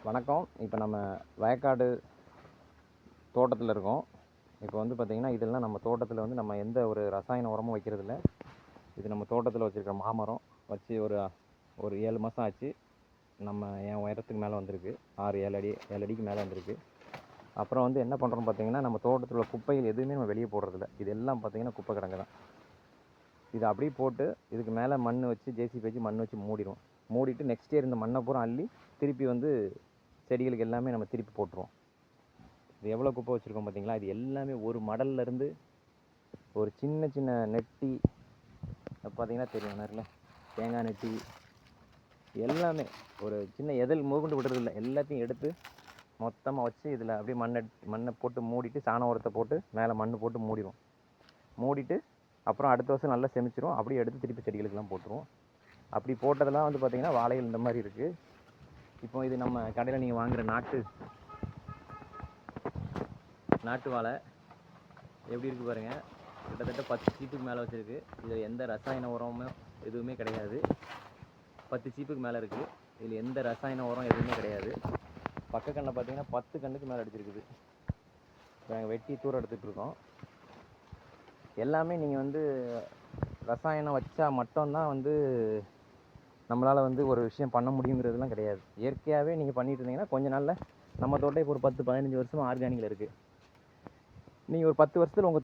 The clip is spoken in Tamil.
வணக்கம். இப்போ நம்ம வயக்காடு தோட்டத்தில் இருக்கோம். இப்போ வந்து பார்த்திங்கன்னா, இதெல்லாம் நம்ம தோட்டத்தில் வந்து நம்ம எந்த ஒரு ரசாயன உரமும் வைக்கிறதில்ல. இது நம்ம தோட்டத்தில் வச்சுருக்க மாமரம் வச்சு ஒரு 7 மாதம் ஆச்சு. என் உயரத்துக்கு மேலே வந்திருக்கு. 7 அடிக்கு மேலே வந்திருக்கு. அப்புறம் வந்து என்ன பண்ணுறோம் பார்த்திங்கன்னா, நம்ம தோட்டத்தில் உள்ள குப்பைகள் எதுவுமே நம்ம வெளியே போடுறதில்ல. இது எல்லாம் பார்த்திங்கன்னா குப்பை கிடங்கு தான். இதை அப்படியே போட்டு இதுக்கு மேலே மண் வச்சு ஜேசிபி வச்சு மண் வச்சு மூடிட்டு நெக்ஸ்ட் இயர் இந்த மண்ணை பூரா அள்ளி திருப்பி வந்து செடிகளுக்கு எல்லாமே நம்ம திருப்பி போட்டுருவோம். இது எவ்வளோ குப்பை வச்சுருக்கோம் பார்த்தீங்களா? இது எல்லாமே ஒரு மடல்லேருந்து ஒரு சின்ன சின்ன நெட்டி பார்த்தீங்கன்னா தெரியும், நேரில் தேங்காய் நெட்டி எல்லாமே ஒரு சின்ன எதில் மூகுண்டு விடுறதில்ல. எல்லாத்தையும் எடுத்து மொத்தமாக வச்சு இதில் அப்படியே மண்ணை போட்டு மூடிட்டு சாண உரத்தை போட்டு மேலே மண் போட்டு மூடிட்டு அப்புறம் அடுத்த வருஷம் நல்லா செமிச்சிரும். அப்படியே எடுத்து திருப்பி செடிகளுக்கெல்லாம் போட்டுருவோம். அப்படி போட்டதெல்லாம் வந்து பார்த்திங்கன்னா வாழைகள் இந்த மாதிரி இருக்குது. இப்போ இது நம்ம கடையில் நீங்கள் வாங்குகிற நாட்டு வாழை எப்படி இருக்குது பாருங்கள். கிட்டத்தட்ட 10 சீப்புக்கு மேலே வச்சுருக்கு. இதில் எந்த ரசாயன உரமும் எதுவுமே கிடையாது. 10 சீப்புக்கு மேலே இருக்குது. இதில் எந்த ரசாயன உரம் எதுவுமே கிடையாது. பக்கக்கண்ணில் பார்த்தீங்கன்னா 10 கண்ணுக்கு மேலே அடிச்சிருக்குது. இப்போ நாங்கள் வெட்டி தூரம் எடுத்துகிட்ருக்கோம். எல்லாமே நீங்கள் வந்து ரசாயனம் வச்சா மட்டும்தான் வந்து நம்மளால் வந்து ஒரு விஷயம் பண்ண முடியுங்கிறதுலாம் கிடையாது. இயற்கையாகவே நீங்கள் பண்ணிட்டு இருந்தீங்கன்னா கொஞ்ச நாளில் நம்ம தோட்டம் இப்போ ஒரு 10-15 வருஷமாக ஆர்கானிக்கில் இருக்குது. நீங்கள் ஒரு 10 வருஷத்தில் உங்கள்